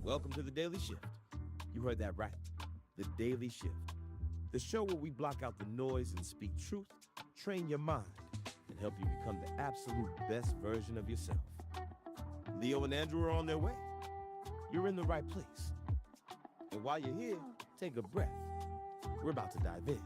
Welcome to the Daily Shift. You heard that right. The Daily Shift. The show where we block out the noise and speak truth, train your mind, and help you become the absolute best version of yourself. Leo and Andrew are on their way. You're in the right place. And while you're here, take a breath. We're about to dive in.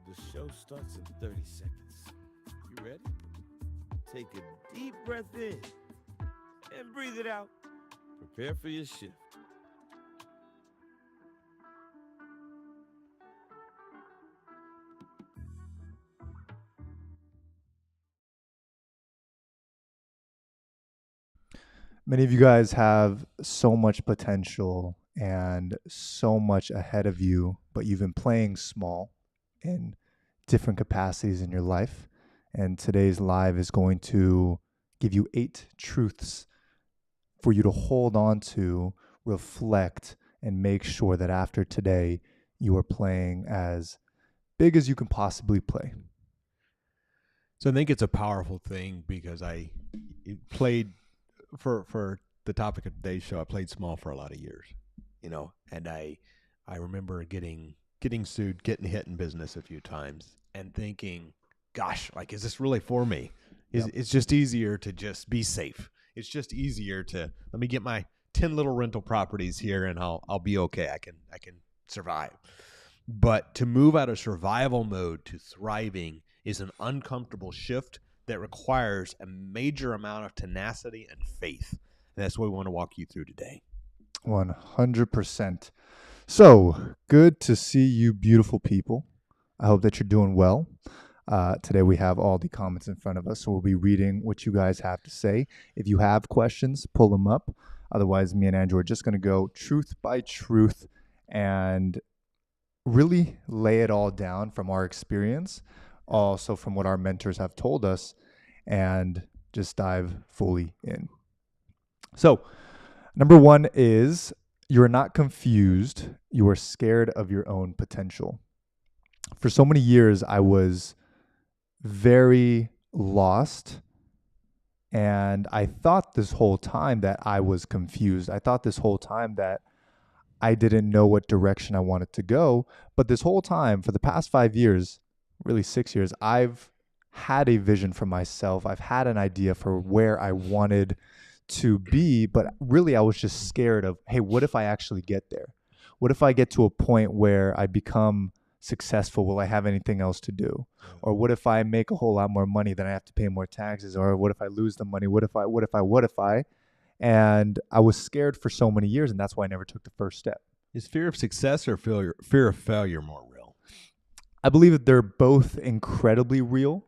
The show starts in 30 seconds. You ready? Take a deep breath in and breathe it out. Prepare for your shift. Many of you guys have so much potential and so much ahead of you, but you've been playing small in different capacities in your life. And today's live is going to give you 8 truths for you to hold on to, reflect, and make sure that after today, you are playing as big as you can possibly play. So I think it's a powerful thing because I played for the topic of today's show. I played small for a lot of years, and I remember getting sued, getting hit in business a few times and thinking, gosh, like, is this really for me? It's just easier to just be safe. It's just easier to let me get my 10 little rental properties here and I'll be okay. I can survive. But to move out of survival mode to thriving is an uncomfortable shift that requires a major amount of tenacity and faith. And that's what we want to walk you through today. 100%. So good to see you, beautiful people. I hope that you're doing well. Today we have all the comments in front of us, so we'll be reading what you guys have to say. If you have questions, pull them up. Otherwise, me and Andrew are just going to go truth by truth and really lay it all down from our experience, also from what our mentors have told us, and just dive fully in. So, number 1 is you are not confused. You are scared of your own potential. For so many years, I was very lost, and I thought this whole time that I was confused. I thought this whole time that I didn't know what direction I wanted to go. But this whole time, for the past 5 years, really 6 years, I've had a vision for myself. I've had an idea for where I wanted to be, but really I was just scared of, hey, what if I actually get there? What if I get to a point where I become successful? Will I have anything else to do? Or what if I make a whole lot more money, then I have to pay more taxes? Or what if I lose the money? What if I? And I was scared for so many years, and that's why I never took the first step. Is fear of success or fear of failure more real? I believe that they're both incredibly real,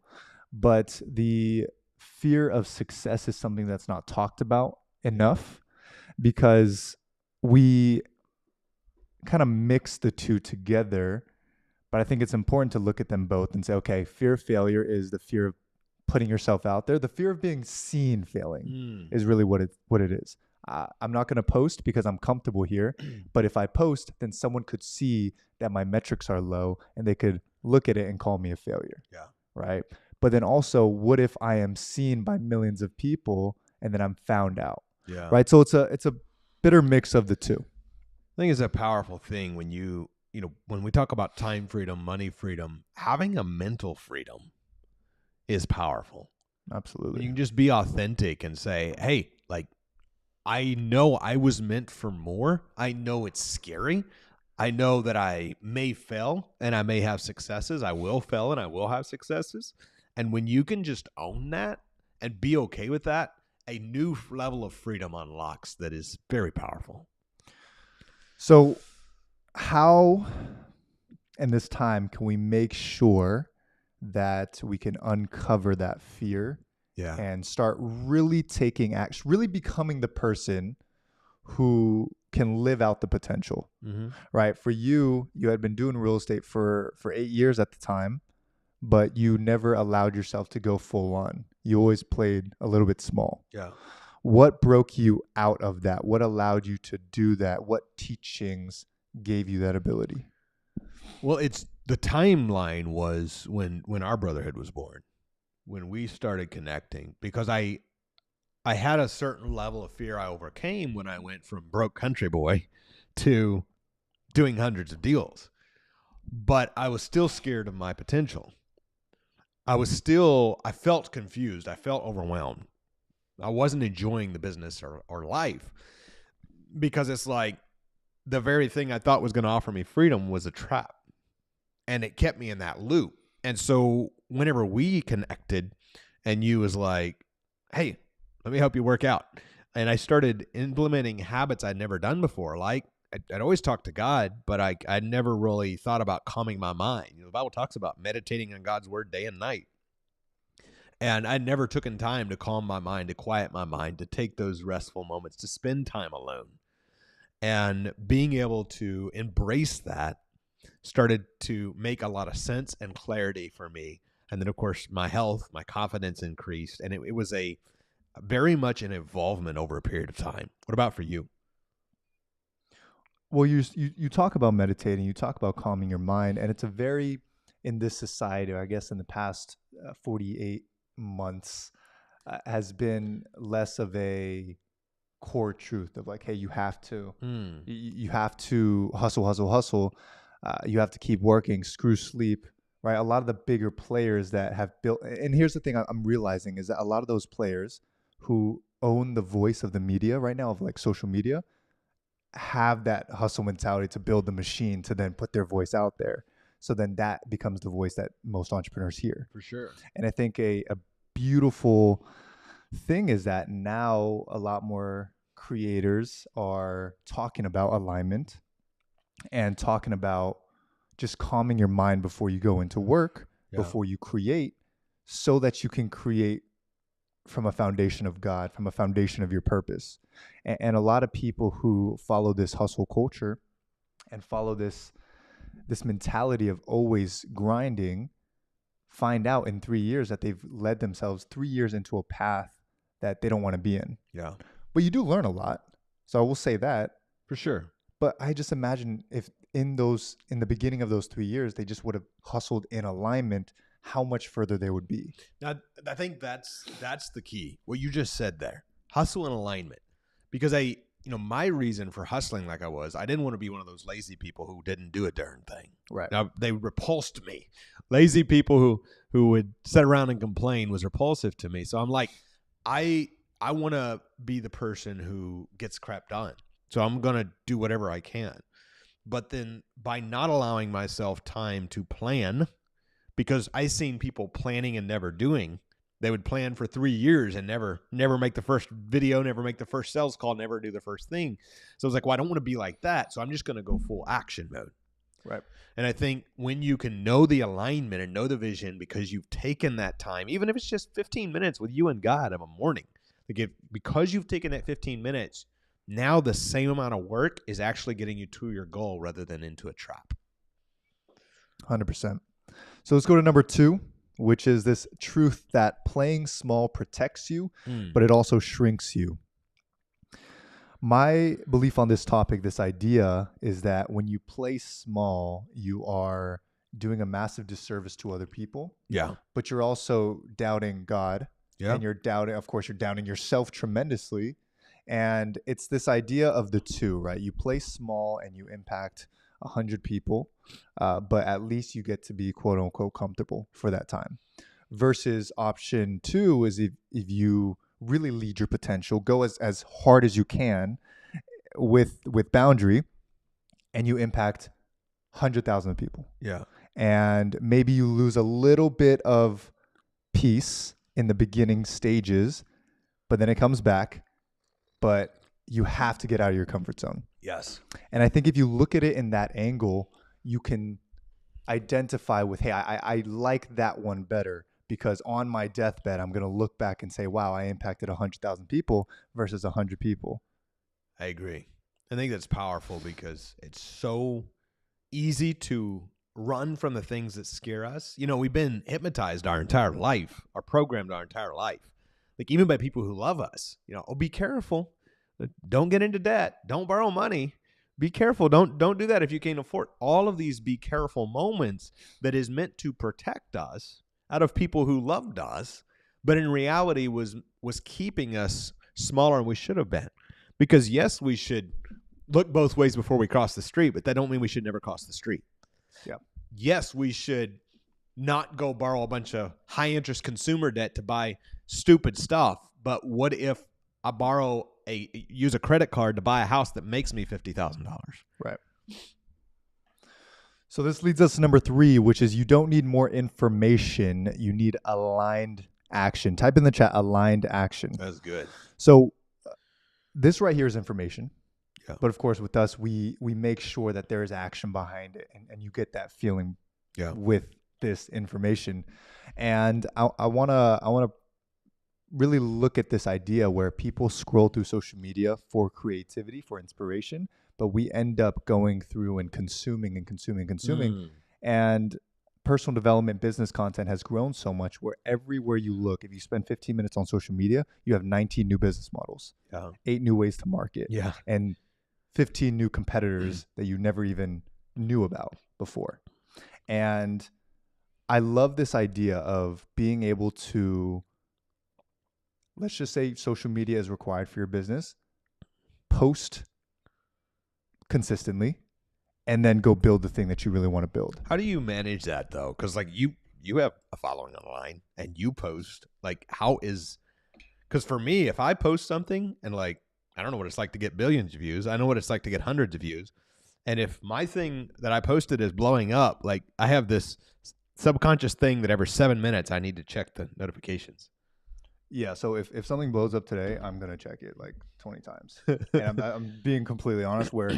but the fear of success is something that's not talked about enough because we kind of mix the two together. But I think it's important to look at them both and say, okay, fear of failure is the fear of putting yourself out there. The fear of being seen failing is really what it is. I'm not going to post because I'm comfortable here, but if I post, then someone could see that my metrics are low and they could look at it and call me a failure. Yeah. Right. But then also, what if I am seen by millions of people and then I'm found out? Yeah. Right. So it's a bitter mix of the two. I think it's a powerful thing when when we talk about time freedom, money freedom, having a mental freedom is powerful. Absolutely. You can just be authentic and say, hey, like, I know I was meant for more. I know it's scary. I know that I may fail and I may have successes. I will fail and I will have successes. And when you can just own that and be okay with that, a new level of freedom unlocks that is very powerful. So how in this time can we make sure that we can uncover that fear and start really taking action, really becoming the person who can live out the potential, right? For you had been doing real estate for 8 years at the time, but you never allowed yourself to go full on. You always played a little bit small. Yeah. What broke you out of that? What allowed you to do that? What teachings gave you that ability? Well, it's the timeline was when our brotherhood was born, when we started connecting, because I had a certain level of fear I overcame when I went from broke country boy to doing hundreds of deals. But I was still scared of my potential. I felt confused. I felt overwhelmed. I wasn't enjoying the business or life because it's like the very thing I thought was going to offer me freedom was a trap. And it kept me in that loop. And so whenever we connected and you was like, hey, let me help you work out. And I started implementing habits I'd never done before. Like I'd always talked to God, but I'd never really thought about calming my mind. The Bible talks about meditating on God's word day and night. And I never took in time to calm my mind, to quiet my mind, to take those restful moments, to spend time alone. And being able to embrace that started to make a lot of sense and clarity for me. And then, of course, my health, my confidence increased. And it was a very much an involvement over a period of time. What about for you? Well, you talk about meditating, you talk about calming your mind, and it's a very, in this society, I guess in the past 48 months, has been less of a core truth of like, hey, you have to hustle. You have to keep working, screw sleep, right? A lot of the bigger players that have built, and here's the thing I'm realizing is that a lot of those players who own the voice of the media right now, of like social media, have that hustle mentality to build the machine to then put their voice out there. So then that becomes the voice that most entrepreneurs hear. For sure. And I think a beautiful thing is that now a lot more creators are talking about alignment and talking about just calming your mind before you go into work, before you create, so that you can create from a foundation of God, from a foundation of your purpose. And a lot of people who follow this hustle culture and follow this mentality of always grinding find out in 3 years that they've led themselves 3 years into a path that they don't want to be in. Yeah. But you do learn a lot. So I will say that. For sure. But I just imagine if in the beginning of those 3 years, they just would have hustled in alignment, how much further they would be. Now, I think that's the key. What you just said there, hustle and alignment. Because my reason for hustling like I didn't want to be one of those lazy people who didn't do a darn thing. Right. Now, they repulsed me. Lazy people who would sit around and complain was repulsive to me. So I'm like, I want to be the person who gets crap done. So I'm going to do whatever I can. But then by not allowing myself time to plan, because I seen people planning and never doing, They would plan for 3 years and never make the first video, never make the first sales call, never do the first thing. So I was like, well, I don't want to be like that. So I'm just going to go full action mode. Right. And I think when you can know the alignment and know the vision because you've taken that time, even if it's just 15 minutes with you and God in a morning, because you've taken that 15 minutes, now the same amount of work is actually getting you to your goal rather than into a trap. 100%. So let's go to number 2, which is this truth that playing small protects you, but it also shrinks you. My belief on this topic, this idea, is that when you play small, you are doing a massive disservice to other people. Yeah. But you're also doubting God. Yeah. And you're doubting yourself tremendously. And it's this idea of the two, right? You play small and you impact 100 people, but at least you get to be quote unquote comfortable for that time. Versus option 2 is if you really lead your potential, go as hard as you can with boundary, and you impact 100,000 people. Yeah. And maybe you lose a little bit of peace in the beginning stages, but then it comes back. But you have to get out of your comfort zone. Yes. And I think if you look at it in that angle, you can identify with, hey, I like that one better, because on my deathbed, I'm going to look back and say, wow, I impacted 100,000 people versus 100 people. I agree. I think that's powerful because it's so easy to run from the things that scare us. You know, we've been hypnotized our entire life, or programmed our entire life. Like even by people who love us, you know, oh, be careful. Don't get into debt. Don't borrow money. Be careful. Don't do that if you can't afford. All of these be careful moments that is meant to protect us out of people who loved us, but in reality was keeping us smaller than we should have been. Because yes, we should look both ways before we cross the street, but that don't mean we should never cross the street. Yeah. Yes, we should not go borrow a bunch of high interest consumer debt to buy stupid stuff. But what if I use a credit card to buy a house that makes me $50,000? Right. So this leads us to number 3, which is you don't need more information. You need aligned action. Type in the chat, aligned action. That's good. So this right here is information. Yeah. But of course, with us, we make sure that there is action behind it, and you get that feeling with this information. And I wanna really look at this idea where people scroll through social media for creativity, for inspiration, but we end up going through and consuming. And personal development business content has grown so much where everywhere you look, if you spend 15 minutes on social media, you have 19 new business models, 8 new ways to market, and 15 new competitors that you never even knew about before. And I love this idea of being able to, let's just say social media is required for your business, post consistently, and then go build the thing that you really want to build. How do you manage that though? Because like you have a following online and you post, like because for me, if I post something and like, I don't know what it's like to get billions of views. I know what it's like to get hundreds of views. And if my thing that I posted is blowing up, like I have this subconscious thing that every 7 minutes I need to check the notifications. Yeah, so if something blows up today, I'm going to check it like 20 times. And I'm being completely honest where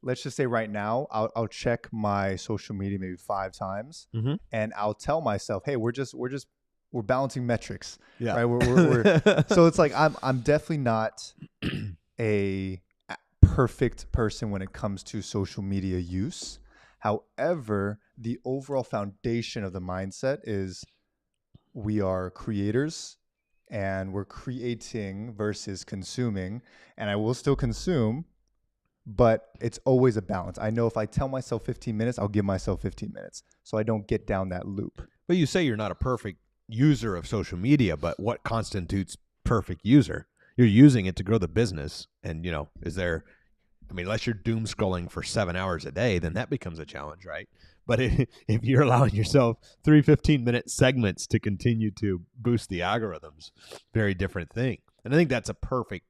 let's just say right now, I'll check my social media maybe 5 times, and I'll tell myself, hey, we're balancing metrics. Yeah. Right. We're so it's like I'm definitely not a perfect person when it comes to social media use. However, the overall foundation of the mindset is we are creators and we're creating versus consuming. And I will still consume, but it's always a balance. I know if I tell myself 15 minutes, I'll give myself 15 minutes so I don't get down that loop. But you say you're not a perfect user of social media, but what constitutes perfect user? You're using it to grow the business. And, you know, unless you're doom scrolling for 7 hours a day, then that becomes a challenge, right? But if you're allowing yourself 3 15-minute segments to continue to boost the algorithms, very different thing. And I think that's a perfect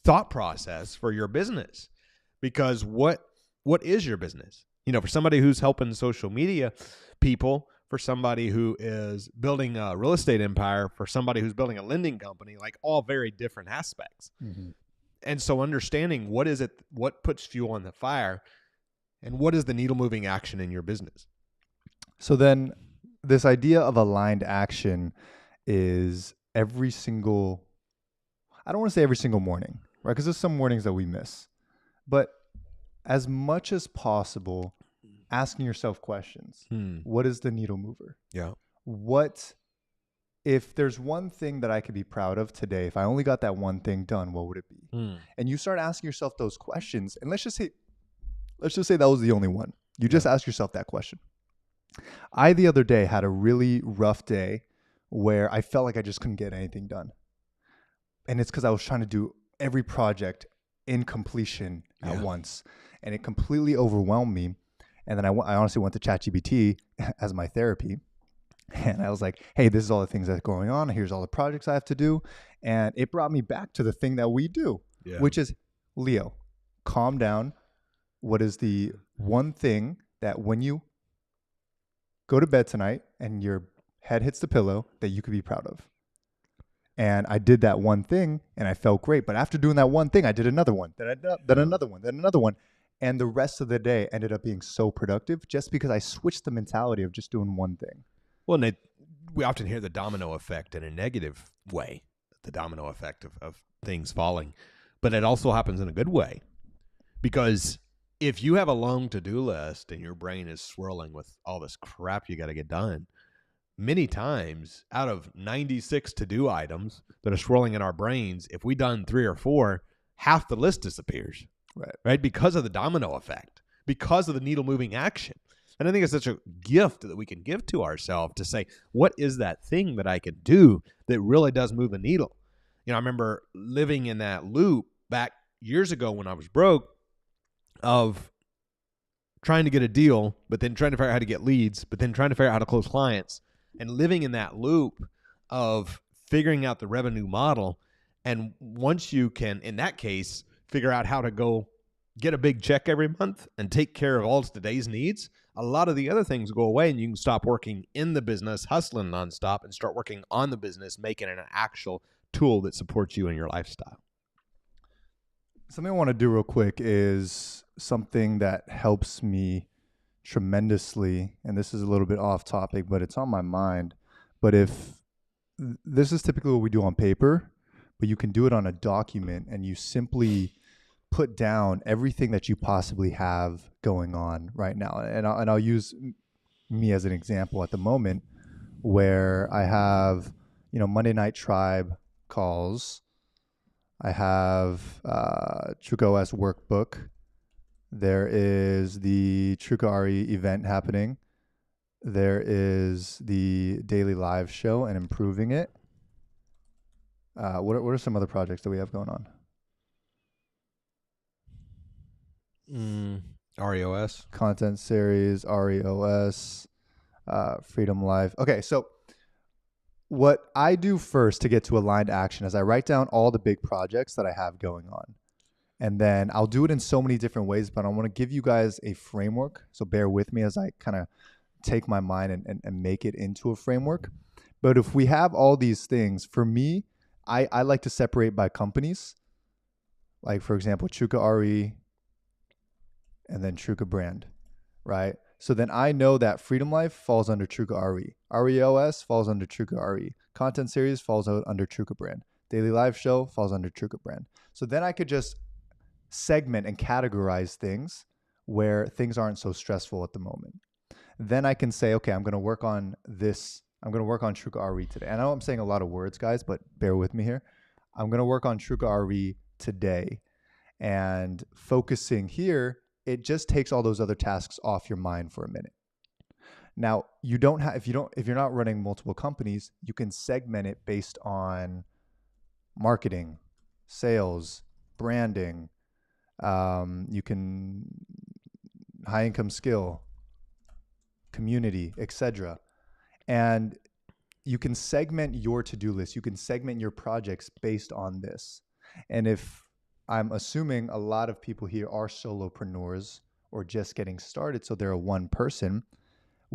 thought process for your business, because what is your business? You know, for somebody who's helping social media people, for somebody who is building a real estate empire, for somebody who's building a lending company, like all very different aspects. Mm-hmm. And so understanding what is it, what puts fuel on the fire, and what is the needle moving action in your business. So then this idea of aligned action is every single, I don't want to say every single morning, right? Because there's some mornings that we miss. But as much as possible, asking yourself questions. What is the needle mover? Yeah. What, if there's one thing that I could be proud of today, if I only got that one thing done, what would it be? And you start asking yourself those questions, and let's just say that was the only one. You just ask yourself that question. I, the other day, had a really rough day where I felt like I just couldn't get anything done. And it's because I was trying to do every project in completion at once. And it completely overwhelmed me. And then I honestly went to ChatGPT as my therapy. And I was like, hey, this is all the things that's going on. Here's all the projects I have to do. And it brought me back to the thing that we do, which is, Leo, calm down. What is the one thing that when you go to bed tonight and your head hits the pillow that you could be proud of? And I did that one thing and I felt great. But after doing that one thing, I did another one, then another one, then another one. And the rest of the day ended up being so productive just because I switched the mentality of just doing one thing. Well, and we often hear the domino effect in a negative way, the domino effect of things falling. But it also happens in a good way. Because if you have a long to-do list and your brain is swirling with all this crap you got to get done, many times out of 96 to-do items that are swirling in our brains, if we done 3 or 4, half the list disappears. Right? Because of the domino effect, because of the needle moving action. And I think it's such a gift that we can give to ourselves to say, what is that thing that I can do that really does move the needle? You know, I remember living in that loop back years ago when I was broke of trying to get a deal, but then trying to figure out how to get leads, but then trying to figure out how to close clients, and living in that loop of figuring out the revenue model. And once you can, in that case, figure out how to go get a big check every month and take care of all today's needs, a lot of the other things go away and you can stop working in the business, hustling nonstop, and start working on the business, making it an actual tool that supports you in your lifestyle. Something I want to do real quick is something that helps me tremendously, and this is a little bit off topic, but it's on my mind. But if this is typically what we do on paper, but you can do it on a document, and you simply put down everything that you possibly have going on right now. And I'll use me as an example at the moment, where I have, Monday Night Tribe calls. I have Truco OS workbook. There is the Truco RE event happening. There is the daily live show and improving it. What are some other projects that we have going on? REOS. Content series, REOS, Freedom Live. Okay, so what I do first to get to aligned action is I write down all the big projects that I have going on. And then I'll do it in so many different ways, but I want to give you guys a framework. So bear with me as I kind of take my mind and make it into a framework. But if we have all these things, for me, I like to separate by companies. Like, for example, Truco RE and then Truco brand, right? So then I know that Freedom Life falls under Truco RE. REOS falls under Truco RE. Content series falls out under Truco brand. Daily live show falls under Truco brand. So then I could just segment and categorize things where things aren't so stressful at the moment. Then I can say, okay, I'm going to work on this. I'm going to work on Truco RE today. I know I'm saying a lot of words, guys, but bear with me here. I'm going to work on Truco RE today. And focusing here, it just takes all those other tasks off your mind for a minute. Now, you don't have, if you're not running multiple companies, you can segment it based on marketing, sales, branding. You can high income skill, community, etc. And you can segment your to-do list. You can segment your projects based on this. And if I'm assuming a lot of people here are solopreneurs or just getting started, so they're a one person,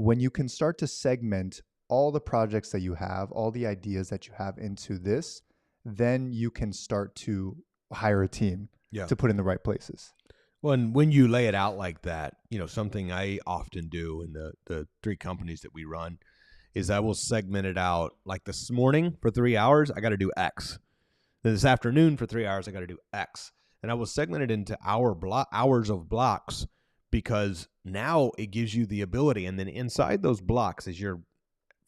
when you can start to segment all the projects that you have, all the ideas that you have into this, then you can start to hire a team to put in the right places. Well, and when you lay it out like that, something I often do in the 3 companies that we run is I will segment it out. Like this morning for 3 hours, I got to do X. Then this afternoon for 3 hours, I got to do X. And I will segment it into hours of blocks, because now it gives you the ability. And then inside those blocks is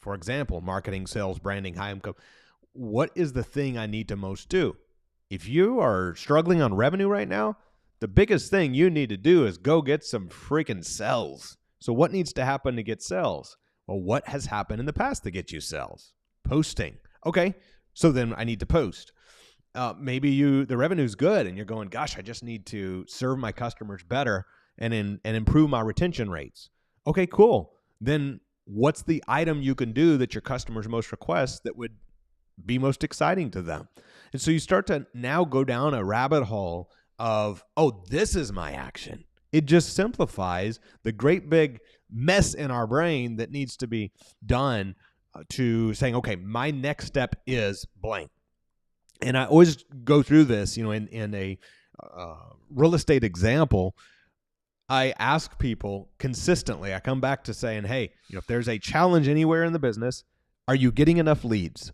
for example, marketing, sales, branding, high income. What is the thing I need to most do? If you are struggling on revenue right now, the biggest thing you need to do is go get some freaking sales. So what needs to happen to get sales? Well, what has happened in the past to get you sales? Posting. Okay, so then I need to post. Maybe the revenue's good and you're going, gosh, I just need to serve my customers better and improve my retention rates. Okay, cool. Then what's the item you can do that your customers most request that would be most exciting to them? And so you start to now go down a rabbit hole of, oh, this is my action. It just simplifies the great big mess in our brain that needs to be done to saying, okay, my next step is blank. And I always go through this, in a real estate example. I ask people consistently, I come back to saying, hey, if there's a challenge anywhere in the business, are you getting enough leads?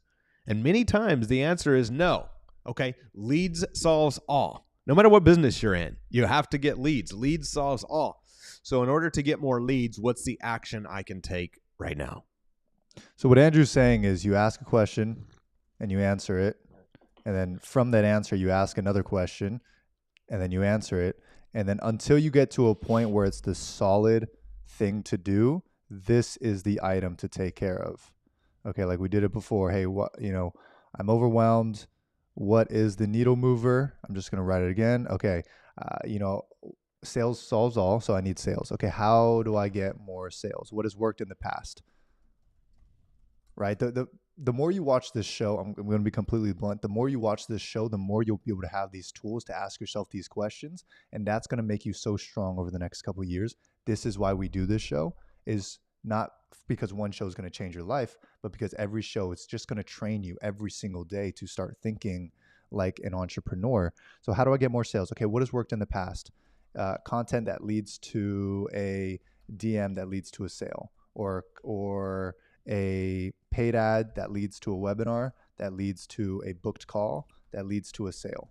And many times the answer is no. Okay, leads solves all. No matter what business you're in, you have to get leads. Leads solves all. So in order to get more leads, what's the action I can take right now? So what Andrew's saying is you ask a question and you answer it. And then from that answer, you ask another question and then you answer it. And then until you get to a point where it's the solid thing to do, this is the item to take care of. Okay, like we did it before. Hey, I'm overwhelmed. What is the needle mover? I'm just going to write it again. Okay. Sales solves all. So I need sales. Okay. How do I get more sales? What has worked in the past? Right. The more you watch this show, I'm going to be completely blunt. The more you watch this show, the more you'll be able to have these tools to ask yourself these questions. And that's going to make you so strong over the next couple of years. This is why we do this show, is not because one show is going to change your life, but because every show, it's just going to train you every single day to start thinking like an entrepreneur. So how do I get more sales? Okay, what has worked in the past? Content that leads to a DM that leads to a sale, or a paid ad that leads to a webinar, that leads to a booked call, that leads to a sale.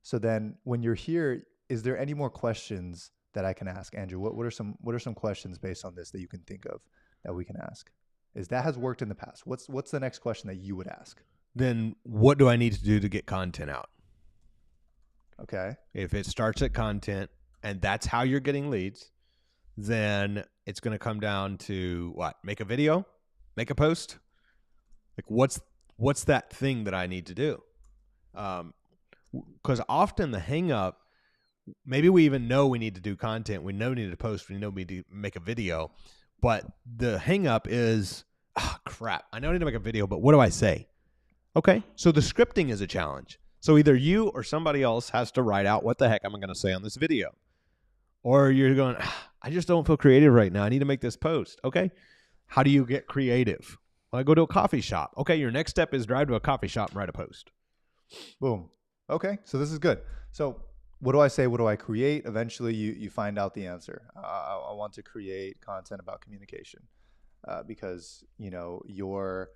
So then when you're here, is there any more questions that I can ask? Andrew, what are some questions based on this that you can think of that we can ask? Is that has worked in the past? What's the next question that you would ask? Then what do I need to do to get content out? Okay. If it starts at content and that's how you're getting leads, then it's going to come down to what? Make a video? Make a post? Like what's that thing that I need to do? Because often the hang up, maybe we even know we need to do content. We know we need to post. We know we need to make a video. But the hang up is, crap, I know I need to make a video, but what do I say? Okay, so the scripting is a challenge. So either you or somebody else has to write out what the heck am I going to say on this video. Or you're going, I just don't feel creative right now. I need to make this post. Okay, how do you get creative? Well, I go to a coffee shop. Okay, your next step is drive to a coffee shop and write a post. Boom. Okay, so this is good. So what do I say? What do I create? Eventually, you find out the answer. I want to create content about communication because your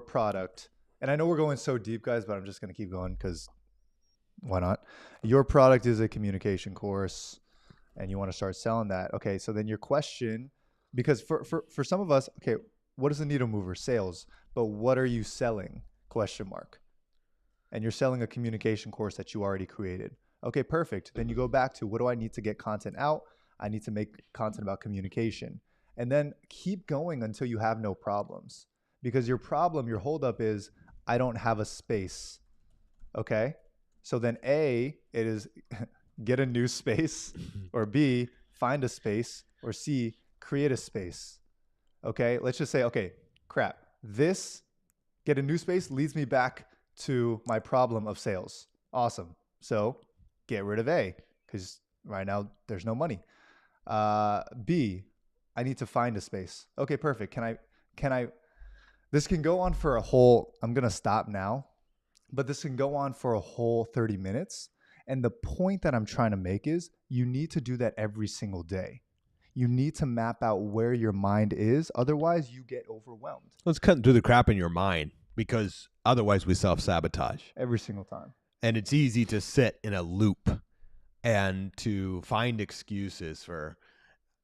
product. And I know we're going so deep, guys, but I'm just going to keep going because why not? Your product is a communication course, and you want to start selling that. Okay, so then your question, because for some of us, okay, what is the needle mover? Sales, but what are you selling? Question mark. And you're selling a communication course that you already created. Okay, perfect. Then you go back to what do I need to get content out? I need to make content about communication. And then keep going until you have no problems. Because your holdup is, I don't have a space. Okay? So then A, it is get a new space, or B, find a space, or C, create a space. Okay? Let's just say, okay, crap. This, get a new space, leads me back to my problem of sales. Awesome. So get rid of A, because right now there's no money. B, I need to find a space. Okay, perfect. Can I this can go on for a whole, I'm going to stop now, but this can go on for a whole 30 minutes. And the point that I'm trying to make is you need to do that every single day. You need to map out where your mind is. Otherwise, you get overwhelmed Let's cut through the crap in your mind, because otherwise we self-sabotage. every single time. And it's easy to sit in a loop and to find excuses for,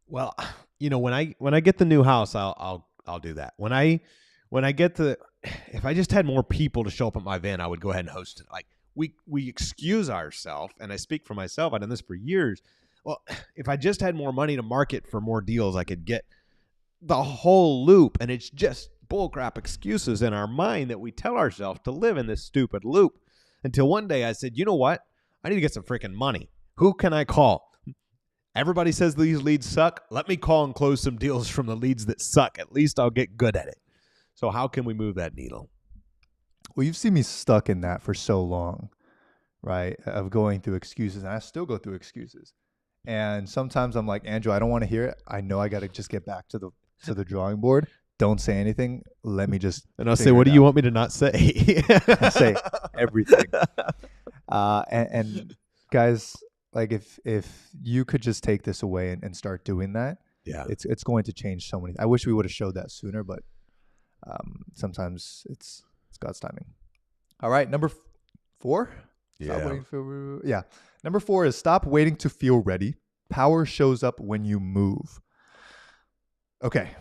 well, when I get the new house, I'll do that. When I get if I just had more people to show up at my event, I would go ahead and host it. Like we excuse ourselves, and I speak for myself. I've done this for years. Well, if I just had more money to market for more deals, I could get the whole loop. And it's just bullcrap excuses in our mind that we tell ourselves to live in this stupid loop. Until one day I said, you know what? I need to get some freaking money. Who can I call? Everybody says these leads suck. Let me call and close some deals from the leads that suck. At least I'll get good at it. So how can we move that needle? Well, you've seen me stuck in that for so long, right? Of going through excuses, and I still go through excuses. And sometimes I'm like, Andrew, I don't want to hear it. I know I got to just get back to the drawing board. Don't say anything. Let me just. And I'll say, what do you want me to not say? I say everything. And guys, like if you could just take this away and start doing that, Yeah. it's going to change so many. I wish we would have showed that sooner, but sometimes it's God's timing. All right, number 4. Stop Yeah. waiting for, yeah. Number 4 is stop waiting to feel ready. Power shows up when you move. Okay.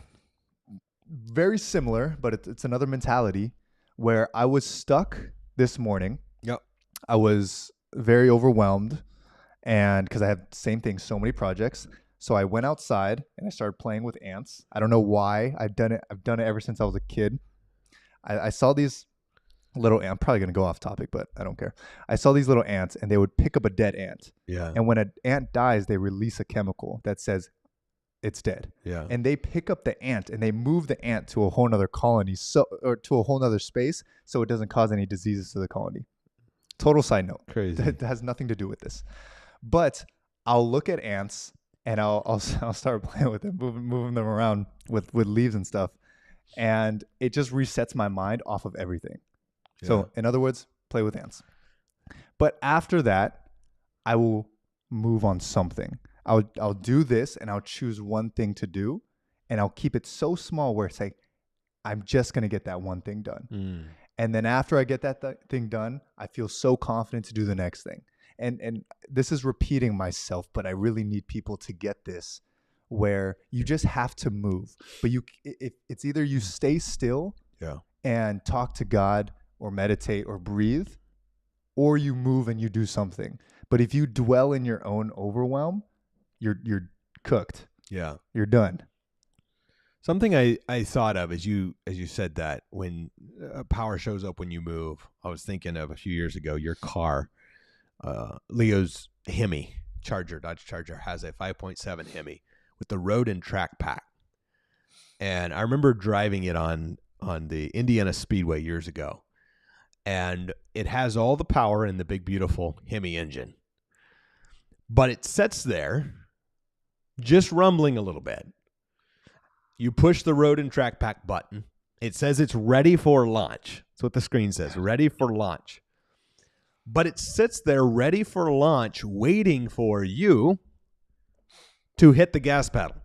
Very similar, but it's another mentality where I was stuck this morning. Yep. I was very overwhelmed, and because I have the same thing, so many projects. So I went outside and I started playing with ants. I don't know why. I've done it ever since I was a kid. I saw these little ants. I'm probably going to go off topic, but I don't care. I saw these little ants, and they would pick up a dead ant. Yeah. And when an ant dies, they release a chemical that says it's dead. Yeah. And they pick up the ant and they move the ant to a whole nother colony, or to a whole nother space, so it doesn't cause any diseases to the colony. Total side note. Crazy. That has nothing to do with this. But I'll look at ants and I'll start playing with them, moving them around with leaves and stuff. And it just resets my mind off of everything. Yeah. So in other words, play with ants. But after that, I will move on something. I'll do this, and I'll choose one thing to do, and I'll keep it so small where it's like, I'm just going to get that one thing done. And then after I get that thing done, I feel so confident to do the next thing. And this is repeating myself, but I really need people to get this, where you just have to move. But it's either you stay still Yeah. and talk to God or meditate or breathe, or you move and you do something. But if you dwell in your own overwhelm, you're cooked. Yeah. You're done. Something I thought of as you said that, when power shows up when you move, I was thinking of a few years ago, your car, Leo's Hemi Charger, Dodge Charger, has a 5.7 Hemi with the road and track pack. And I remember driving it on the Indiana Speedway years ago. And it has all the power in the big, beautiful Hemi engine. But it sits there just rumbling a little bit. You push the road and track pack button. It says it's ready for launch. That's what the screen says, ready for launch. But it sits there ready for launch, waiting for you to hit the gas pedal.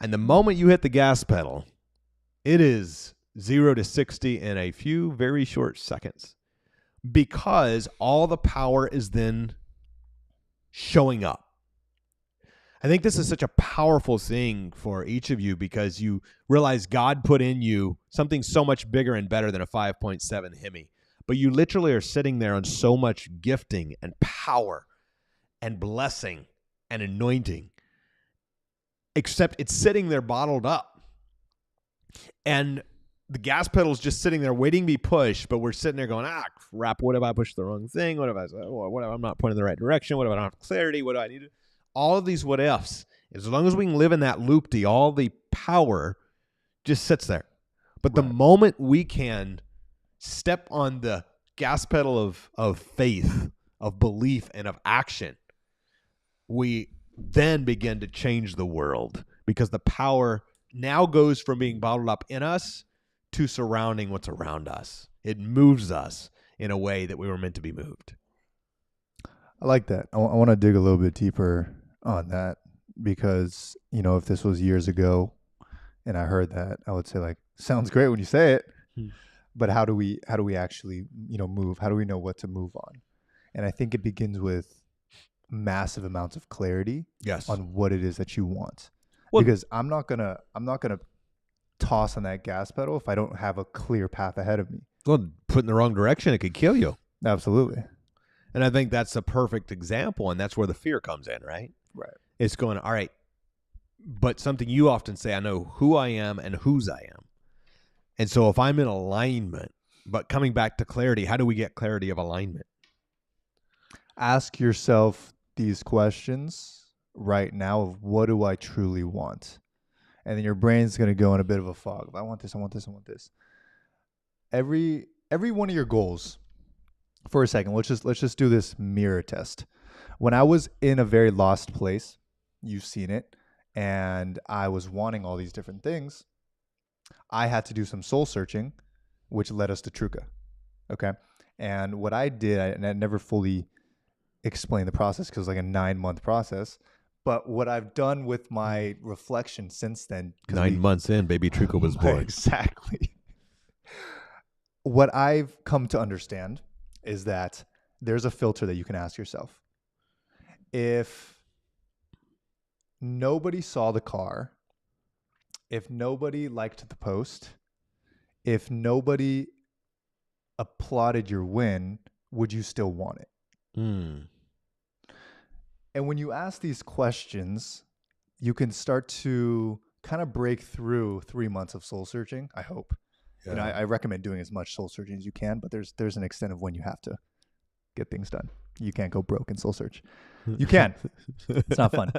And the moment you hit the gas pedal, it is 0 to 60 in a few very short seconds, because all the power is then showing up. I think this is such a powerful thing for each of you, because you realize God put in you something so much bigger and better than a 5.7 Hemi. But you literally are sitting there on so much gifting and power and blessing and anointing, except it's sitting there bottled up. And the gas pedal's just sitting there waiting to be pushed, but we're sitting there going, crap, what if I pushed the wrong thing? What if I'm not pointing in the right direction? What if I don't have clarity? What do I need to do? All of these what ifs. As long as we can live in that loop-de, all the power just sits there. But the moment we can step on the gas pedal of faith, of belief, and of action, we then begin to change the world because the power now goes from being bottled up in us to surrounding what's around us. It moves us in a way that we were meant to be moved. I like that. I want to dig a little bit deeper on that because, if this was years ago and I heard that, I would say like, sounds great when you say it, but how do we actually, move? How do we know what to move on? And I think it begins with massive amounts of clarity on what it is that you want. Well, because I'm not gonna toss on that gas pedal if I don't have a clear path ahead of me. Well, put in the wrong direction, it could kill you. Absolutely. And I think that's a perfect example, and that's where the fear comes in, right? Right. It's going, all right, but something you often say, I know who I am and whose I am. And so if I'm in alignment, but coming back to clarity, how do we get clarity of alignment? Ask yourself these questions right now of what do I truly want? And then your brain's going to go in a bit of a fog. I want this, I want this, I want this. Every one of your goals, for a second, let's just do this mirror test. When I was in a very lost place, you've seen it, and I was wanting all these different things, I had to do some soul searching, which led us to Truka. Okay. And what I did, and I never fully explained the process because it was like a 9-month process. But what I've done with my reflection since then. 9 months in, baby Truka was born. Exactly. What I've come to understand is that there's a filter that you can ask yourself. If nobody saw the car, if nobody liked the post, if nobody applauded your win, would you still want it? And when you ask these questions, you can start to kind of break through 3 months of soul searching, I hope. Yeah. I recommend doing as much soul searching as you can, but there's an extent of when you have to get things done. You can't go broke in soul search. You can. It's not fun.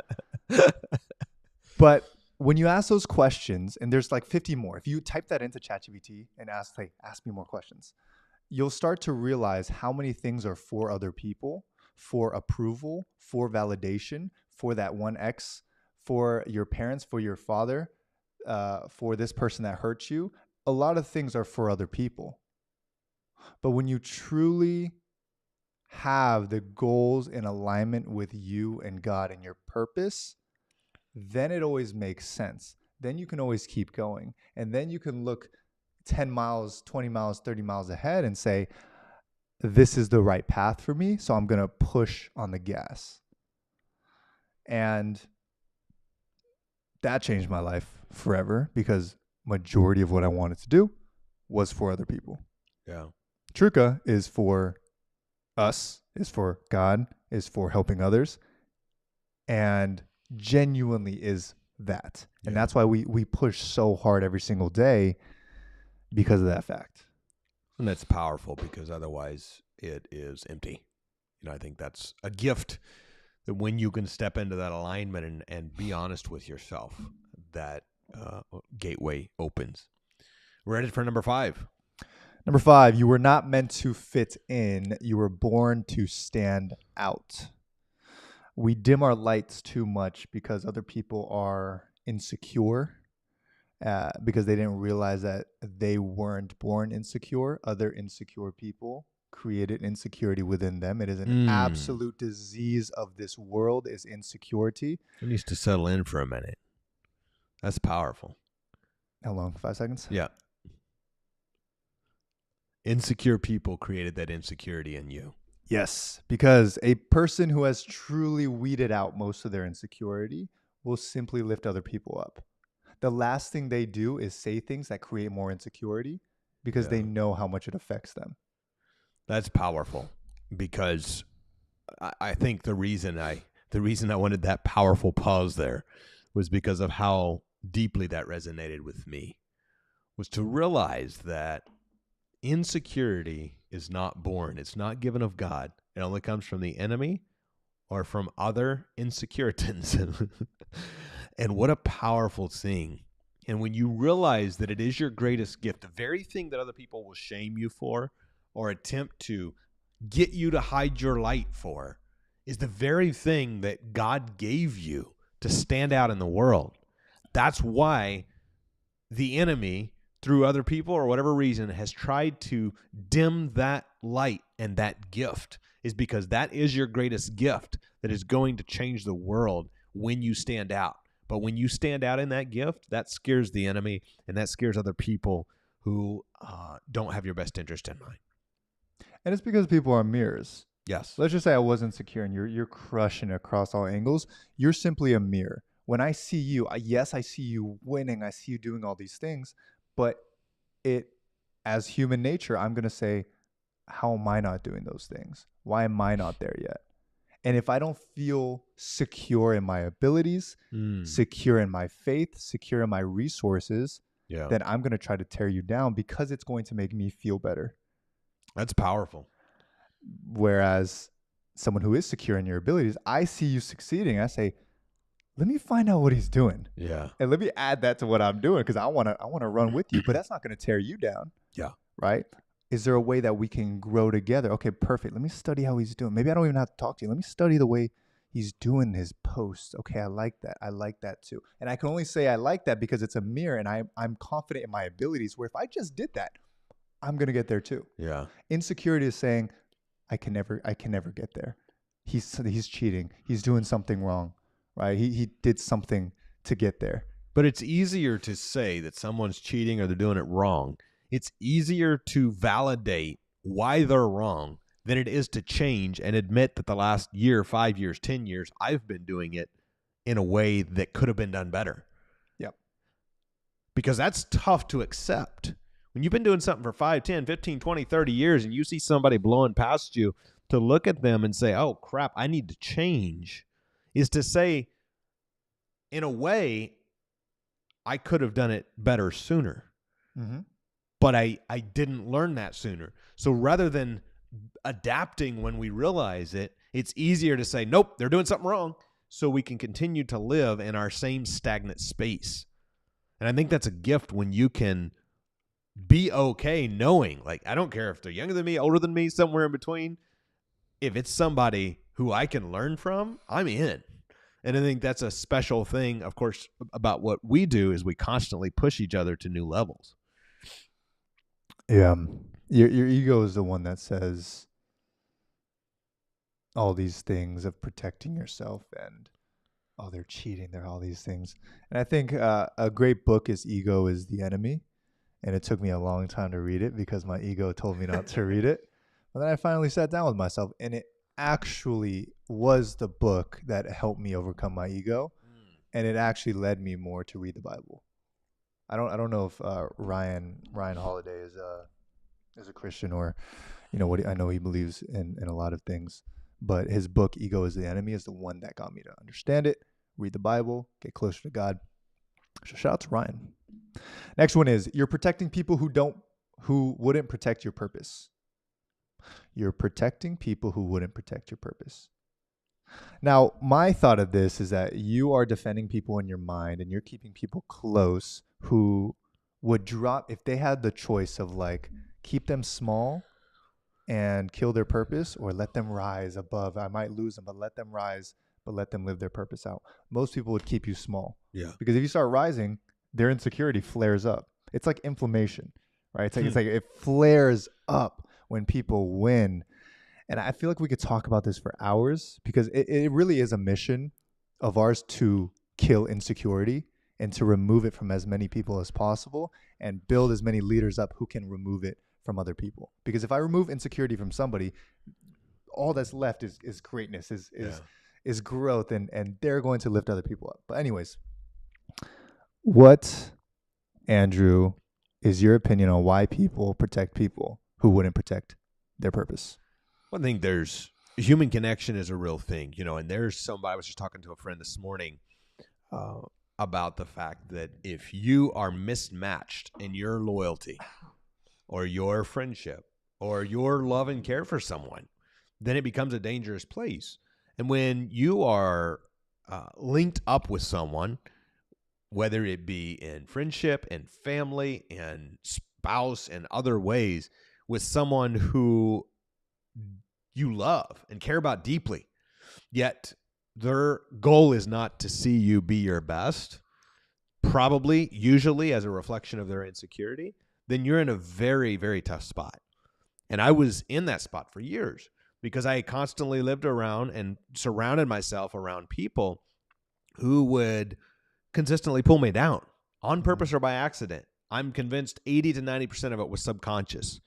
But when you ask those questions, and there's like 50 more, if you type that into ChatGPT and ask me more questions, you'll start to realize how many things are for other people, for approval, for validation, for that one ex, for your parents, for your father, for this person that hurt you. A lot of things are for other people. But when you truly have the goals in alignment with you and God and your purpose, then it always makes sense. Then you can always keep going. And then you can look 10 miles, 20 miles, 30 miles ahead and say, this is the right path for me, so I'm going to push on the gas. And that changed my life forever because majority of what I wanted to do was for other people. Yeah. Truka is for us, is for God, is for helping others, and genuinely is that. And that's why we push so hard every single day because of that fact. And that's powerful because otherwise it is empty. I think that's a gift that when you can step into that alignment and be honest with yourself, that gateway opens. Ready for number 5? Number 5, you were not meant to fit in. You were born to stand out. We dim our lights too much because other people are insecure, because they didn't realize that they weren't born insecure. Other insecure people created insecurity within them. It is an absolute disease of this world, is insecurity. It needs to settle in for a minute. That's powerful. How long? 5 seconds? Yeah. Insecure people created that insecurity in you. Yes, because a person who has truly weeded out most of their insecurity will simply lift other people up. The last thing they do is say things that create more insecurity because they know how much it affects them. That's powerful because I think the reason I wanted that powerful pause there was because of how deeply that resonated with me, was to realize that insecurity is not born. It's not given of God. It only comes from the enemy or from other insecuritans. And what a powerful thing. And when you realize that it is your greatest gift, the very thing that other people will shame you for or attempt to get you to hide your light for is the very thing that God gave you to stand out in the world. That's why the enemy, through other people or whatever reason, has tried to dim that light and that gift, is because that is your greatest gift that is going to change the world when you stand out. But when you stand out in that gift, that scares the enemy, and that scares other people who don't have your best interest in mind. And it's because people are mirrors. Yes. Let's just say I wasn't secure and you're crushing it across all angles. You're simply a mirror. When I see you, yes, I see you winning. I see you doing all these things. But as human nature, I'm going to say, how am I not doing those things? Why am I not there yet? And if I don't feel secure in my abilities, secure in my faith, secure in my resources, then I'm going to try to tear you down because it's going to make me feel better. That's powerful. Whereas someone who is secure in your abilities, I see you succeeding. I say, let me find out what he's doing. Yeah. And let me add that to what I'm doing because I want to run with you, but that's not going to tear you down. Yeah. Right? Is there a way that we can grow together? Okay, perfect. Let me study how he's doing. Maybe I don't even have to talk to you. Let me study the way he's doing his posts. Okay, I like that. I like that too. And I can only say I like that because it's a mirror and I'm confident in my abilities, where if I just did that, I'm going to get there too. Yeah. Insecurity is saying, I can never get there. He's cheating. He's doing something wrong, right? He did something to get there. But it's easier to say that someone's cheating or they're doing it wrong. It's easier to validate why they're wrong than it is to change and admit that the last year, 5 years, 10 years, I've been doing it in a way that could have been done better. Yep. Because that's tough to accept. When you've been doing something for 5, 10, 15, 20, 30 years and you see somebody blowing past you, to look at them and say, oh, crap, I need to change, is to say, in a way, I could have done it better sooner. Mm-hmm. But I didn't learn that sooner. So rather than adapting when we realize it, it's easier to say, nope, they're doing something wrong, so we can continue to live in our same stagnant space. And I think that's a gift when you can be okay knowing, like, I don't care if they're younger than me, older than me, somewhere in between. If it's somebody who I can learn from, I'm in. And I think that's a special thing, of course, about what we do is we constantly push each other to new levels. Yeah. Your ego is the one that says all these things of protecting yourself and, oh, they're cheating, they're all these things. And I think a great book is Ego is the Enemy. And it took me a long time to read it because my ego told me not to read it. But then I finally sat down with myself, and it actually was the book that helped me overcome my ego. And it actually led me more to read the Bible. I don't know if Ryan Holiday is a Christian or, what I know he believes in a lot of things, but his book Ego is the Enemy is the one that got me to understand it, read the Bible, get closer to God. So shout out to Ryan. Next one is you're protecting people who wouldn't protect your purpose. You're protecting people who wouldn't protect your purpose. Now, my thought of this is that you are defending people in your mind and you're keeping people close who would drop if they had the choice of like keep them small and kill their purpose or let them rise above. I might lose them, but let them rise, but let them live their purpose out. Most people would keep you small. Yeah. Because if you start rising, their insecurity flares up. It's like inflammation, right? It's like it flares up when people win. And I feel like we could talk about this for hours because it really is a mission of ours to kill insecurity and to remove it from as many people as possible and build as many leaders up who can remove it from other people. Because if I remove insecurity from somebody, all that's left is greatness, is growth, and they're going to lift other people up. But anyways, what, Andrew, is your opinion on why people protect people who wouldn't protect their purpose? Well, I think there's human connection is a real thing, and there's somebody, I was just talking to a friend this morning about the fact that if you are mismatched in your loyalty or your friendship or your love and care for someone, then it becomes a dangerous place. And when you are linked up with someone, whether it be in friendship and family and spouse and other ways, with someone who you love and care about deeply, yet their goal is not to see you be your best, probably usually as a reflection of their insecurity, then you're in a very, very tough spot. And I was in that spot for years because I constantly lived around and surrounded myself around people who would consistently pull me down on purpose or by accident. I'm convinced 80 to 90% of it was subconscious.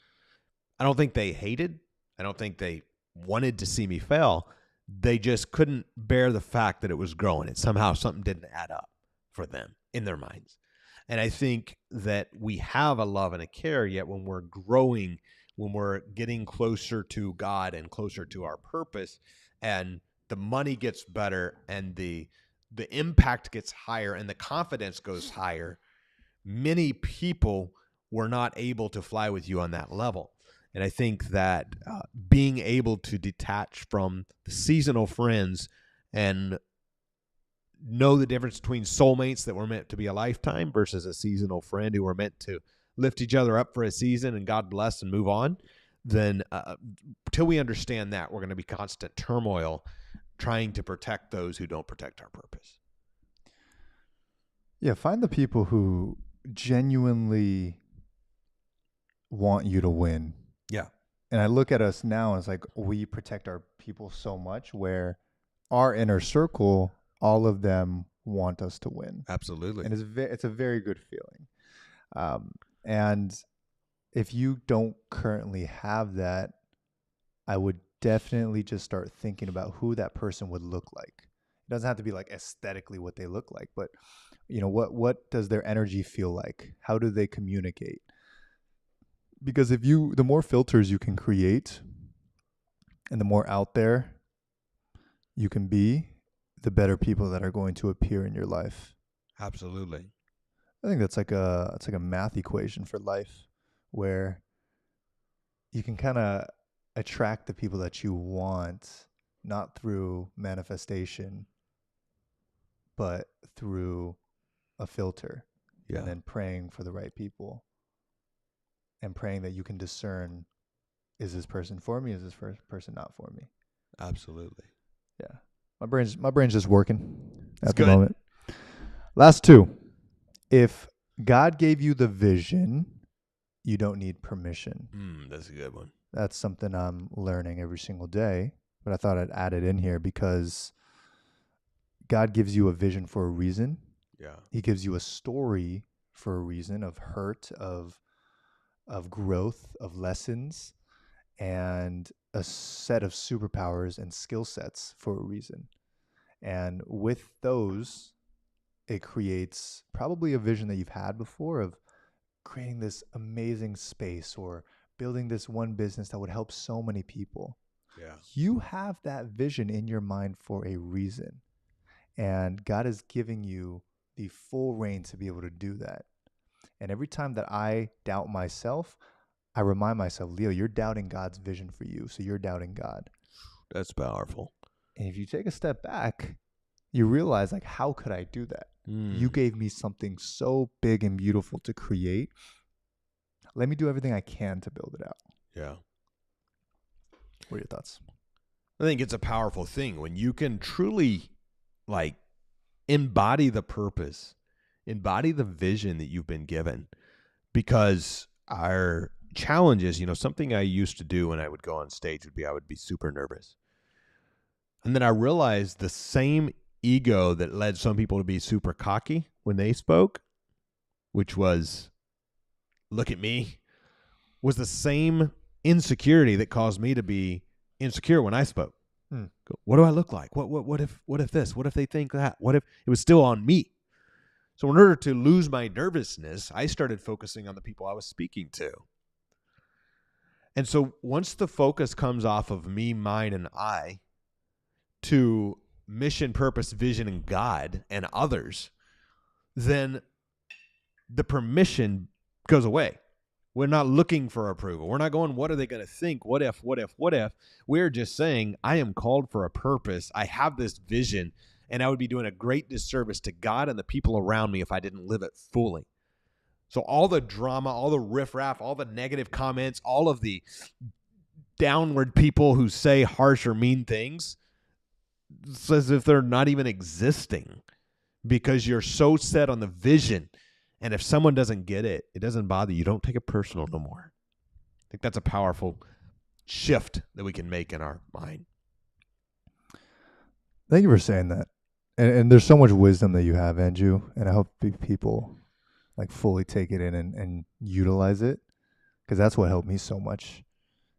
I don't think they hated. I don't think they wanted to see me fail. They just couldn't bear the fact that it was growing. It somehow something didn't add up for them in their minds. And I think that we have a love and a care, yet when we're growing, when we're getting closer to God and closer to our purpose, and the money gets better and the impact gets higher and the confidence goes higher, many people were not able to fly with you on that level. And I think that being able to detach from the seasonal friends and know the difference between soulmates that were meant to be a lifetime versus a seasonal friend who were meant to lift each other up for a season and God bless and move on, then till we understand that, we're going to be constant turmoil trying to protect those who don't protect our purpose. Yeah, find the people who genuinely want you to win. Yeah. And I look at us now and it's like we protect our people so much where our inner circle, all of them want us to win. Absolutely. And it's a very good feeling. And if you don't currently have that, I would definitely just start thinking about who that person would look like. It doesn't have to be like aesthetically what they look like, but you know, what does their energy feel like? How do they communicate? Because the more filters you can create and the more out there you can be, the better people that are going to appear in your life. Absolutely. I think it's like a math equation for life where you can kind of attract the people that you want, not through manifestation, but through a filter. Yeah. And then praying for the right people and praying that you can discern, is this person for me? Is this person not for me? Absolutely. Yeah. My brain's just working That's at the good. moment. Last two. If God gave you the vision, you don't need permission. That's a good one. That's something I'm learning every single day, but I thought I'd add it in here because God gives you a vision for a reason. Yeah. He gives you a story for a reason of hurt, of growth, of lessons, and a set of superpowers and skill sets for a reason. And with those, it creates probably a vision that you've had before of creating this amazing space or building this one business that would help so many people. Yeah. You have that vision in your mind for a reason. And God is giving you the full reign to be able to do that. And every time that I doubt myself, I remind myself, Leo, you're doubting God's vision for you. So you're doubting God. That's powerful. And if you take a step back, you realize, like, how could I do that? You gave me something so big and beautiful to create. Let me do everything I can to build it out. Yeah. What are your thoughts? I think it's a powerful thing when you can truly like embody the purpose, embody the vision that you've been given, because our challenges, something I used to do when I would go on stage would be I would be super nervous. And then I realized the same ego that led some people to be super cocky when they spoke, which was, look at me, was the same insecurity that caused me to be insecure when I spoke. What do I look like? What if this? What if they think that? What if it was still on me? So in order to lose my nervousness, I started focusing on the people I was speaking to. And so once the focus comes off of me, mine, and I to mission, purpose, vision, and God and others, then the permission goes away. We're not looking for approval. We're not going, what are they going to think? What if? We're just saying, I am called for a purpose. I have this vision, and I would be doing a great disservice to God and the people around me if I didn't live it fully. So all the drama, all the riffraff, all the negative comments, all of the downward people who say harsh or mean things, it's as if they're not even existing, because you're so set on the vision. And if someone doesn't get it, it doesn't bother you. You don't take it personal no more. I think that's a powerful shift that we can make in our mind. Thank you for saying that. And there's so much wisdom that you have, Andrew. And I hope people like fully take it in and utilize it, because that's what helped me so much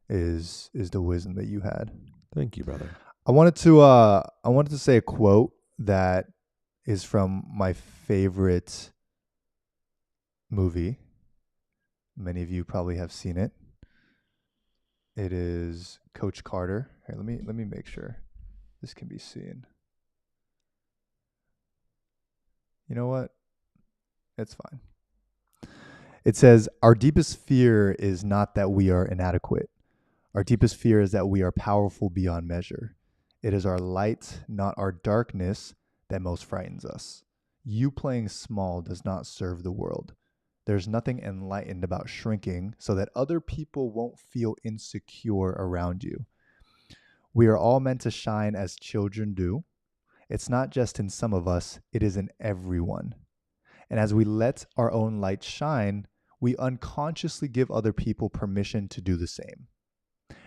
is the wisdom that you had. Thank you, brother. I wanted to say a quote that is from my favorite movie. Many of you probably have seen it. It is Coach Carter. Here, let me make sure this can be seen. You know what? It's fine. It says, "Our deepest fear is not that we are inadequate. Our deepest fear is that we are powerful beyond measure. It is our light, not our darkness, that most frightens us. You playing small does not serve the world. There's nothing enlightened about shrinking so that other people won't feel insecure around you. We are all meant to shine as children do. It's not just in some of us, it is in everyone. And as we let our own light shine, we unconsciously give other people permission to do the same.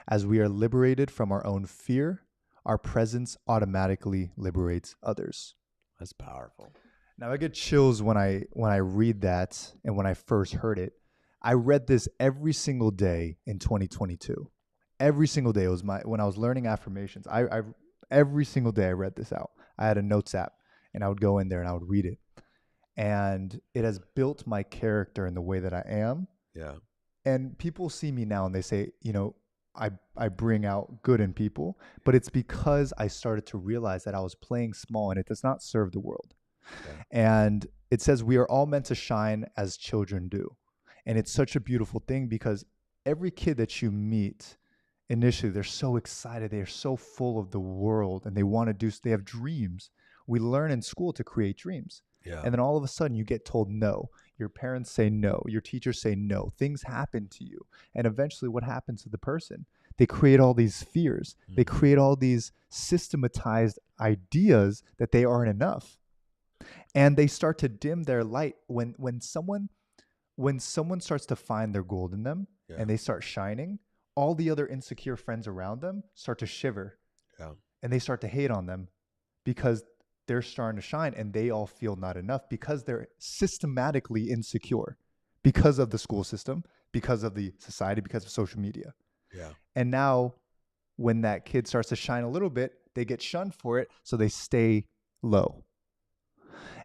As we are liberated from our own fear, our presence automatically liberates others." That's powerful. Now I get chills when I read that, and when I first heard it. I read this every single day in 2022. Every single day. It was when I was learning affirmations. I every single day I read this out. I had a notes app, and I would go in there and I would read it. And it has built my character in the way that I am. Yeah. And people see me now and they say, I bring out good in people, but it's because I started to realize that I was playing small and it does not serve the world. Okay. And it says we are all meant to shine as children do. And it's such a beautiful thing, because every kid that you meet, initially, they're so excited. They're so full of the world, and they have dreams. We learn in school to create dreams. Yeah. And then all of a sudden you get told no. Your parents say no. Your teachers say no. Things happen to you. And eventually what happens to the person? They create all these fears. Mm-hmm. They create all these systematized ideas that they aren't enough. And they start to dim their light when someone starts to find their gold in them, yeah, and they start shining. All the other insecure friends around them start to shiver, yeah, and they start to hate on them because they're starting to shine, and they all feel not enough because they're systematically insecure because of the school system, because of the society, because of social media. Yeah. And now when that kid starts to shine a little bit, they get shunned for it, so they stay low.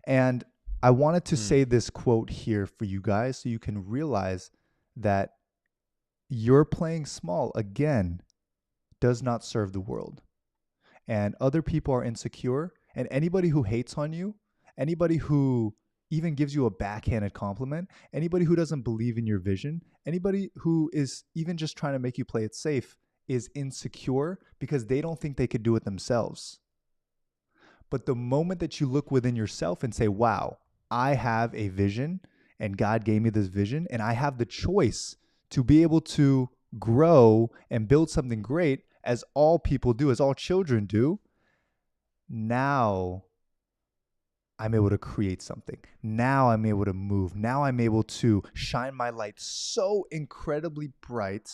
And I wanted to say this quote here for you guys so you can realize that you're playing small, again, does not serve the world. And other people are insecure. And anybody who hates on you, anybody who even gives you a backhanded compliment, anybody who doesn't believe in your vision, anybody who is even just trying to make you play it safe is insecure because they don't think they could do it themselves. But the moment that you look within yourself and say, wow, I have a vision and God gave me this vision and I have the choice to be able to grow and build something great, as all people do, as all children do, now I'm able to create something. Now I'm able to move. Now I'm able to shine my light so incredibly bright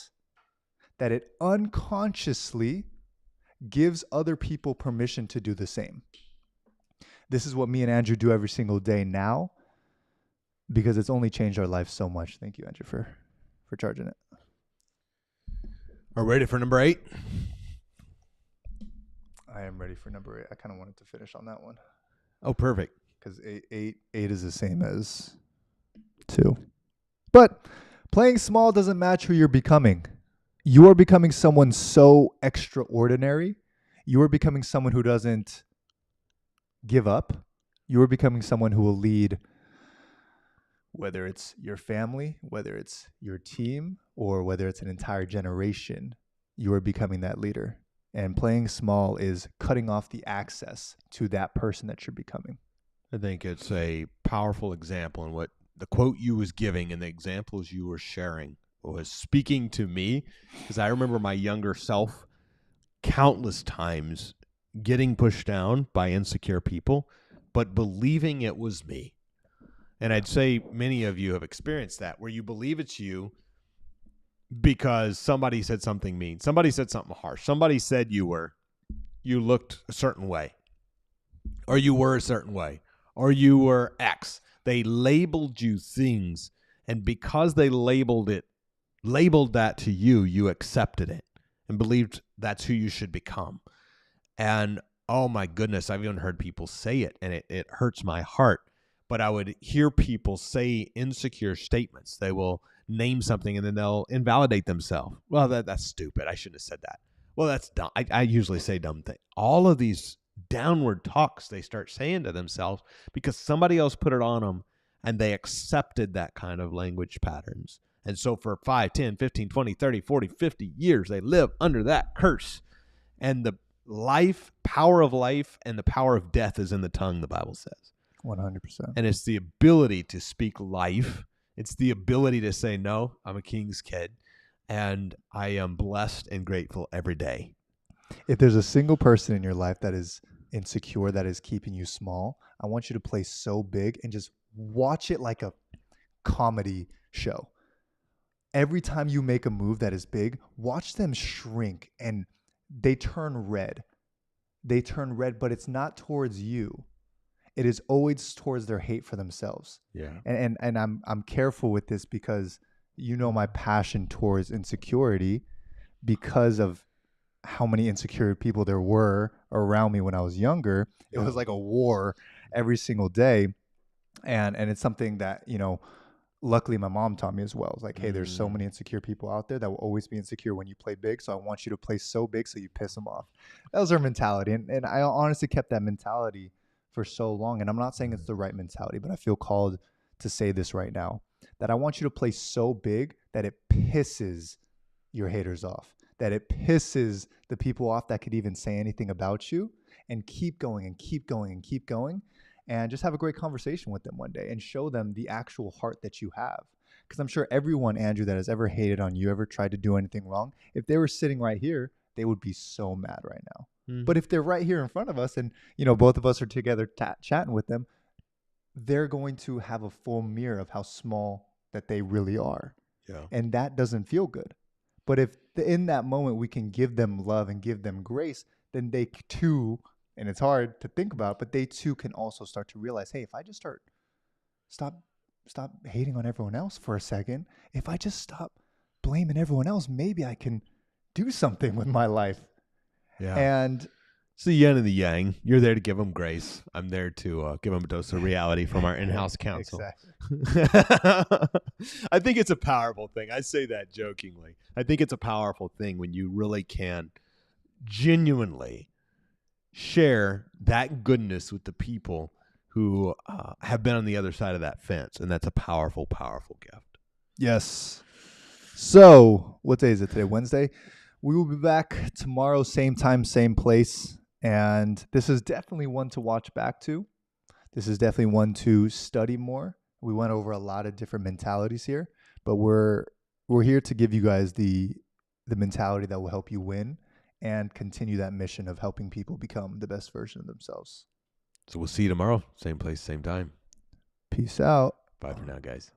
that it unconsciously gives other people permission to do the same. This is what me and Andrew do every single day now, because it's only changed our life so much. Thank you, Andrew, for charging it. Are we ready for number 8? I am ready for number 8. I kind of wanted to finish on that one. Oh, perfect. Because eight is the same as 2. But playing small doesn't match who you're becoming. You are becoming someone so extraordinary. You are becoming someone who doesn't give up. You are becoming someone who will lead, whether it's your family, whether it's your team, or whether it's an entire generation. You are becoming that leader. And playing small is cutting off the access to that person that you're becoming. I think it's a powerful example, and what the quote you was giving and the examples you were sharing was speaking to me, because I remember my younger self countless times getting pushed down by insecure people, but believing it was me. And I'd say many of you have experienced that, where you believe it's you because somebody said something mean. Somebody said something harsh. Somebody said you looked a certain way, or you were a certain way, or you were X. They labeled you things, and because they labeled that to you, you accepted it and believed that's who you should become. And oh my goodness, I've even heard people say it, and it hurts my heart. But I would hear people say insecure statements. They will name something and then they'll invalidate themselves. Well, that's stupid. I shouldn't have said that. Well, that's dumb. I usually say dumb things. All of these downward talks they start saying to themselves because somebody else put it on them and they accepted that kind of language patterns. And so for 5, 10, 15, 20, 30, 40, 50 years, they live under that curse. And the power of life and the power of death is in the tongue, the Bible says. 100%. And it's the ability to speak life. It's the ability to say, no, I'm a king's kid, and I am blessed and grateful every day. If there's a single person in your life that is insecure, that is keeping you small, I want you to play so big and just watch it like a comedy show. Every time you make a move that is big, watch them shrink and they turn red. They turn red, but it's not towards you. It is always towards their hate for themselves. Yeah. And I'm careful with this because you know my passion towards insecurity because of how many insecure people there were around me when I was younger. It was like a war every single day. And it's something that, luckily my mom taught me as well. It's like, hey, there's so many insecure people out there that will always be insecure when you play big. So I want you to play so big so you piss them off. That was her mentality. And I honestly kept that mentality for so long. And I'm not saying it's the right mentality, but I feel called to say this right now, that I want you to play so big that it pisses your haters off, that it pisses the people off that could even say anything about you, and keep going and keep going and keep going, and just have a great conversation with them one day and show them the actual heart that you have. Because I'm sure everyone, Andrew, that has ever hated on you, ever tried to do anything wrong, if they were sitting right here, they would be so mad right now. But if they're right here in front of us and, both of us are together chatting with them, they're going to have a full mirror of how small that they really are. Yeah. And that doesn't feel good. But if in that moment we can give them love and give them grace, then they too, and it's hard to think about, but they too can also start to realize, hey, if I just stop hating on everyone else for a second, if I just stop blaming everyone else, maybe I can do something with my life. Yeah. And it's the yin and the yang. You're there to give them grace. I'm there to give them a dose of reality from our in-house counsel. Exactly. I think it's a powerful thing. I say that jokingly. I think it's a powerful thing when you really can genuinely share that goodness with the people who have been on the other side of that fence. And that's a powerful, powerful gift. Yes. So what day is it today? Wednesday? We will be back tomorrow, same time, same place. And this is definitely one to watch back to. This is definitely one to study more. We went over a lot of different mentalities here, but we're here to give you guys the mentality that will help you win and continue that mission of helping people become the best version of themselves. So we'll see you tomorrow. Same place, same time. Peace out. Bye for now, guys.